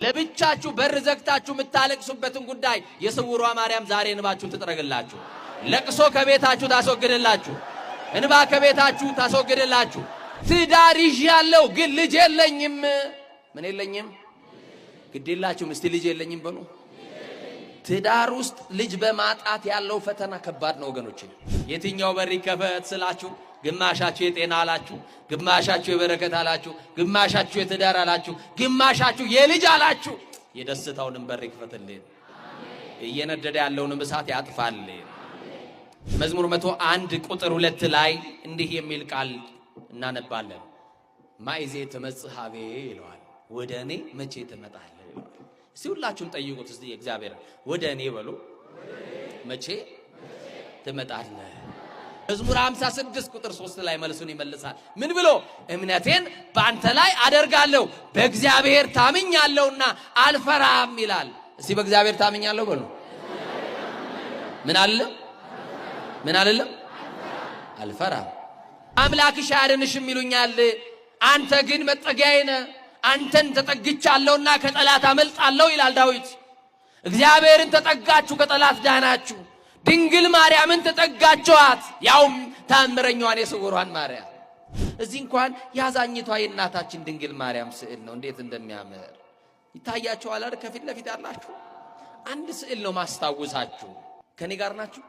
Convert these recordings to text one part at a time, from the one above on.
ለብቻችሁ በር ዘግታችሁ የምታለቅሱበትን ጉዳይ የስውሯ ማርያም ዛሬ እንባችሁን ትጥረግላችሁ። ለቅሶ ከቤታችሁ ታስወግድላችሁ። እንባ ከቤታችሁ ታስወግድላችሁ። ትዳር ይዣለሁ ግን ልጅ የለኝም። ምን የለኝም? ግዴላችሁም እስቲ ልጅ የለኝም በሉ። ትዳር ውስጥ ልጅ በማጣት ያለው ፈተና ከባድ ነው ወገኖች። የትኛው በር ይከፈት ስላችሁ ግማሻችሁ የጤና አላችሁ፣ ግማሻችሁ የበረከት አላችሁ፣ ግማሻችሁ የትዳር አላችሁ፣ ግማሻችሁ የልጅ አላችሁ። የደስታውንም በር ይክፈትልን፣ እየነደደ ያለውንም እሳት ያጥፋልን። መዝሙር 101 ቁጥር 2 ላይ እንዲህ የሚል ቃል እናነባለን። ማይዜ ተመጽሐቤ ይለዋል። ወደ እኔ መቼ ትመጣለህ ይለዋል። እስቲ ሁላችሁም ጠይቁት እስቲ እግዚአብሔር ወደ እኔ በሉ፣ መቼ ትመጣለህ? መዝሙር 56 ቁጥር 3 ላይ መልሱን ይመልሳል። ምን ብሎ? እምነቴን በአንተ ላይ አደርጋለሁ በእግዚአብሔር ታምኛለሁና አልፈራም ይላል። እስቲ በእግዚአብሔር ታምኛለሁ በሉ። ምን አለ? ምን አለ? አልፈራም። አምላክሽ አያድንሽም ይሉኛል፣ አንተ ግን መጠጊያዬ ነህ። አንተን ተጠግቻለሁና ከጠላት አመልጣለሁ ይላል ዳዊት። እግዚአብሔርን ተጠጋችሁ ከጠላት ዳናችሁ። ድንግል ማርያምን ተጠጋችኋት፣ ያውም ታምረኛዋን የስውሯን ማርያም። እዚህ እንኳን ያዛኝቷ የእናታችን ድንግል ማርያም ስዕል ነው። እንዴት እንደሚያምር ይታያችኋል አይደል? ከፊት ለፊት ያላችሁ አንድ ስዕል ነው ማስታወሳችሁ። ከኔ ጋር ናችሁ?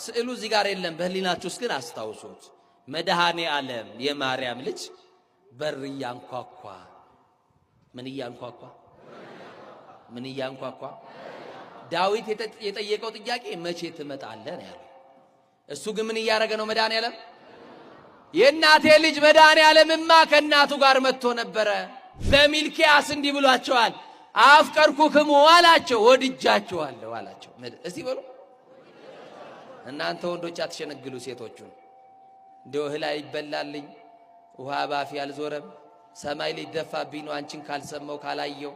ስዕሉ እዚህ ጋር የለም፣ በህሊናችሁ ውስጥ ግን አስታውሱት። መድኃኔ ዓለም የማርያም ልጅ በር እያንኳኳ ምን እያንኳኳ? ምን እያንኳኳ? ዳዊት የጠየቀው ጥያቄ መቼ ትመጣለህ ነው ያለው። እሱ ግን ምን እያደረገ ነው? መድኃኔ ዓለም የእናቴ ልጅ መድኃኔ ዓለምማ ከእናቱ ጋር መጥቶ ነበረ። በሚልኪያስ እንዲህ ብሏቸዋል፣ አፍቀርኩክሙ አላቸው፣ ወድጃቸዋለሁ አላቸው። እስቲ በሉ እናንተ ወንዶች አትሸነግሉ ሴቶቹን። እንደው እህል ይበላልኝ ውሃ ባፊ አልዞረም፣ ሰማይ ሊደፋብኝ ነው አንቺን ካልሰማው ካላየው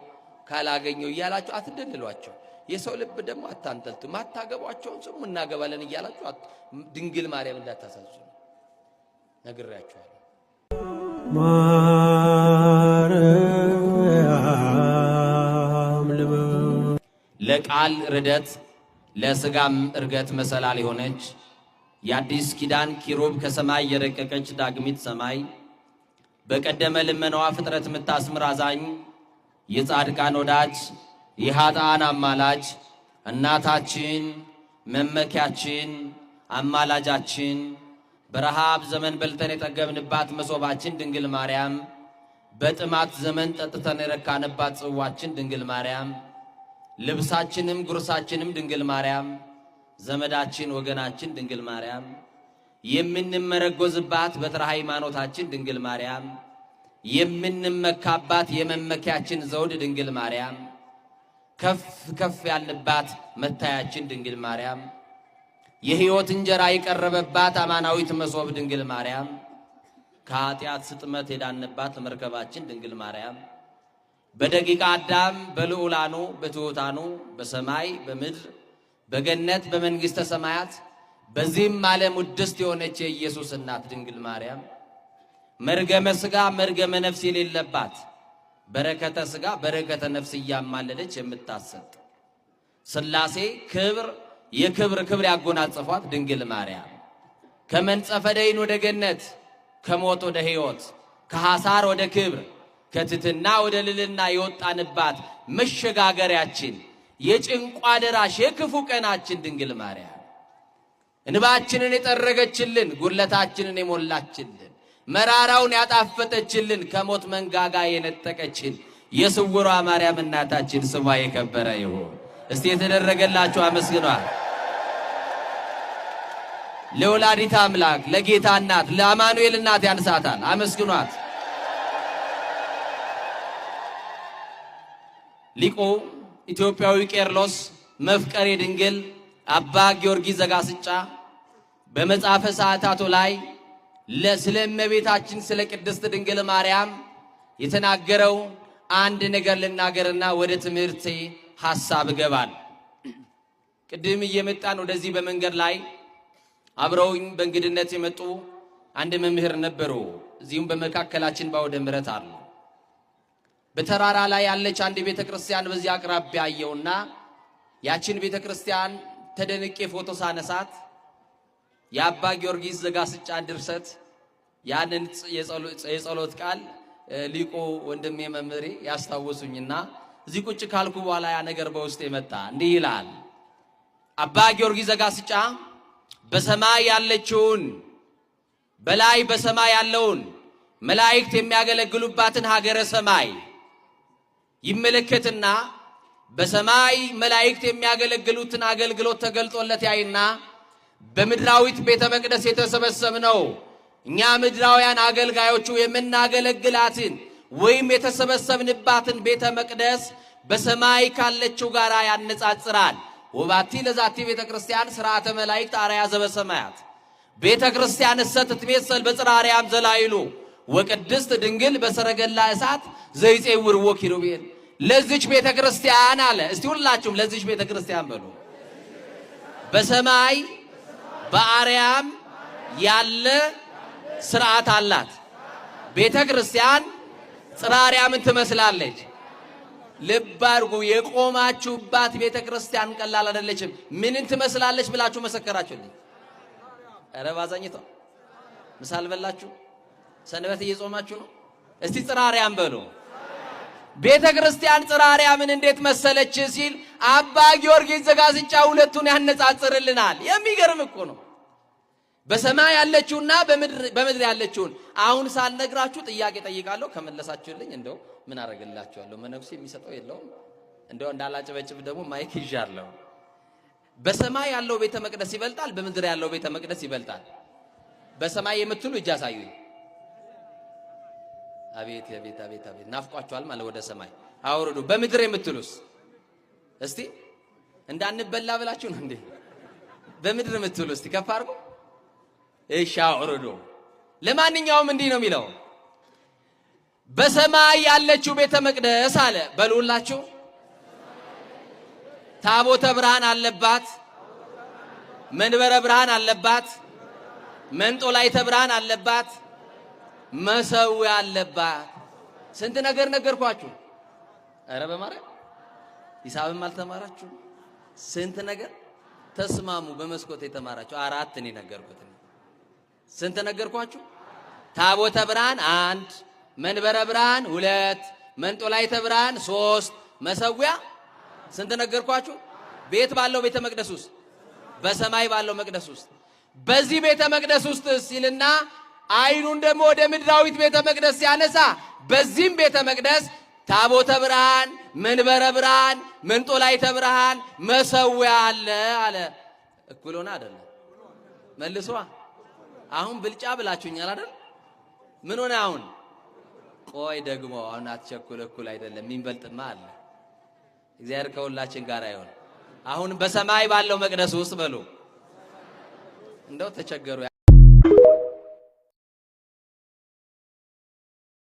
ካላገኘው እያላችሁ አትደልሏቸው። የሰው ልብ ደግሞ አታንጠልጡ። ማታገቧቸውን ስሙ እናገባለን እያላችሁ ድንግል ማርያም እንዳታሳዝኑ ነግሬያችኋለሁ። ለቃል ርደት ለስጋም እርገት መሰላል የሆነች የአዲስ ኪዳን ኪሩብ ከሰማይ የረቀቀች ዳግሚት ሰማይ በቀደመ ልመናዋ ፍጥረት የምታስምር አዛኝ የጻድቃን ወዳጅ የኃጥአን አማላጅ እናታችን መመኪያችን አማላጃችን በረሃብ ዘመን በልተን የጠገብንባት መሶባችን ድንግል ማርያም በጥማት ዘመን ጠጥተን የረካንባት ጽዋችን ድንግል ማርያም ልብሳችንም ጉርሳችንም ድንግል ማርያም ዘመዳችን ወገናችን ድንግል ማርያም የምንመረጎዝባት በትረ ሃይማኖታችን ድንግል ማርያም የምንመካባት የመመኪያችን ዘውድ ድንግል ማርያም ከፍ ከፍ ያልንባት መታያችን ድንግል ማርያም የሕይወት እንጀራ የቀረበባት አማናዊት መሶብ ድንግል ማርያም ከኃጢአት ስጥመት የዳንባት መርከባችን ድንግል ማርያም በደቂቀ አዳም በልዑላኑ በትሑታኑ በሰማይ በምድር በገነት በመንግሥተ ሰማያት በዚህም ዓለም ውድስት የሆነች የኢየሱስ እናት ድንግል ማርያም መርገመ ሥጋ መርገመ ነፍስ የሌለባት በረከተ ሥጋ በረከተ ነፍስ እያማለደች የምታሰጥ ሥላሴ ክብር የክብር ክብር ያጎናጸፏት ድንግል ማርያም ከመንጸፈ ደይን ወደ ገነት ከሞት ወደ ሕይወት ከሐሳር ወደ ክብር ከትትና ወደ ልልና የወጣንባት መሸጋገሪያችን የጭንቋ ደራሽ የክፉ ቀናችን ድንግል ማርያም እንባችንን የጠረገችልን ጉድለታችንን የሞላችልን መራራውን ያጣፈጠችልን ከሞት መንጋጋ የነጠቀችን የስውሯ ማርያም እናታችን ስሟ የከበረ ይሁን። እስቲ የተደረገላችሁ አመስግኗት። ለወላዲተ አምላክ ለጌታ እናት ለአማኑኤል እናት ያንሳታል። አመስግኗት። ሊቁ ኢትዮጵያዊ ቄርሎስ መፍቀሬ ድንግል አባ ጊዮርጊስ ዘጋስጫ በመጽሐፈ ሰዓታቱ ላይ ስለ እመቤታችን ስለ ቅድስት ድንግል ማርያም የተናገረው አንድ ነገር ልናገርና ወደ ትምህርቴ ሐሳብ ገባል። ቅድም እየመጣን ወደዚህ በመንገድ ላይ አብረውኝ በእንግድነት የመጡ አንድ መምህር ነበሩ። እዚሁም በመካከላችን ባወደ ምሕረት አሉ። በተራራ ላይ ያለች አንድ ቤተክርስቲያን በዚህ አቅራቢያ አየውና ያችን ቤተክርስቲያን ተደንቄ ፎቶ ሳነሳት የአባ ጊዮርጊስ ዘጋስጫን ድርሰት ያንን የጸሎት ቃል ሊቁ ወንድሜ መምህሬ ያስታወሱኝና እዚህ ቁጭ ካልኩ በኋላ ያ ነገር በውስጤ መጣ። እንዲህ ይላል አባ ጊዮርጊስ ዘጋስጫ በሰማይ ያለችውን በላይ በሰማይ ያለውን መላእክት የሚያገለግሉባትን ሀገረ ሰማይ ይመለከትና በሰማይ መላእክት የሚያገለግሉትን አገልግሎት ተገልጦለት ያይና በምድራዊት ቤተ መቅደስ የተሰበሰብነው እኛ ምድራውያን አገልጋዮቹ የምናገለግላትን ወይም የተሰበሰብንባትን ቤተ መቅደስ በሰማይ ካለችው ጋር ያነጻጽራል። ወባቲ ለዛቲ ቤተ ክርስቲያን ሥርዓተ መላእክት አርያ ዘበሰማያት ቤተ ክርስቲያን እሰትትሜሰል በጽራርያም ዘላይሉ ወቅድስት ድንግል በሰረገላ እሳት ዘይጼውር ወኪሩቤል። ለዚች ቤተ ክርስቲያን አለ። እስቲ ሁላችሁም ለዚች ቤተ ክርስቲያን በሉ። በሰማይ በአርያም ያለ ሥርዓት አላት። ቤተ ክርስቲያን ጽራርያምን ትመስላለች። ልብ አድርጉ። የቆማችሁባት ቤተ ክርስቲያን ቀላል አይደለችም። ምንን ትመስላለች ብላችሁ መሰከራችሁልኝ? ኧረ ባዛኝቷ ምሳል በላችሁ። ሰንበት እየጾማችሁ ነው። እስቲ ጽራርያም በሉ። ቤተ ክርስቲያን ጽራርያምን እንዴት መሰለች ሲል አባ ጊዮርጊስ ዘጋስጫ ሁለቱን ያነጻጽርልናል። የሚገርም እኮ ነው። በሰማይ ያለችውና በምድር ያለችውን አሁን ሳልነግራችሁ ጥያቄ ጠይቃለሁ። ከመለሳችሁልኝ እንደው ምን አደርግላችኋለሁ? መነኩሴ የሚሰጠው የለውም። እንደው እንዳላጨበጭብ ደግሞ ማይክ ይዣለሁ። በሰማይ ያለው ቤተ መቅደስ ይበልጣል? በምድር ያለው ቤተ መቅደስ ይበልጣል? በሰማይ የምትሉ እጅ አሳዩኝ። አቤት አቤት አቤት አቤት ናፍቋችኋል ማለት ወደ ሰማይ አውርዱ። በምድር የምትሉስ እስቲ እንዳንበላ ብላችሁ ነው እንዴ? በምድር የምትሉ እስቲ ከፍ አድርጉ። እሺ አውርዱ። ለማንኛውም እንዲህ ነው የሚለው በሰማይ ያለችው ቤተ መቅደስ አለ በሉላችሁ። ታቦተ ብርሃን አለባት፣ መንበረ ብርሃን አለባት፣ መንጦላይተ ብርሃን አለባት፣ መሰዊያ አለባት። ስንት ነገር ነገርኳችሁ? ኧረ በማርያም ሂሳብም አልተማራችሁ? ስንት ነገር ተስማሙ። በመስኮት የተማራችሁ አራት እኔ ነገርኩት። ስንት ነገርኳችሁ? ታቦተ ብርሃን 1፣ መንበረ ብርሃን 2፣ መንጦላይተ ብርሃን 3፣ መሰዊያ ስንት ነገርኳችሁ? ቤት ባለው ቤተ መቅደስ ውስጥ በሰማይ ባለው መቅደስ ውስጥ በዚህ ቤተ መቅደስ ውስጥ ሲልና አይኑን ደግሞ ወደ ምድራዊት ቤተ መቅደስ ሲያነሳ በዚህም ቤተ መቅደስ ታቦተ ብርሃን፣ መንበረ ብርሃን፣ መንጦላይተ ብርሃን፣ መሰዊያ አለ አለ። እኩል ሆነ አይደለም? መልሷ። አሁን ብልጫ ብላችሁኛል አይደል? ምን ሆነ አሁን? ቆይ ደግሞ አሁን አትቸኩል። እኩል አይደለም፣ የሚበልጥማ አለ። እግዚአብሔር ከሁላችን ጋር ይሁን። አሁን በሰማይ ባለው መቅደስ ውስጥ በሉ። እንደው ተቸገሩ።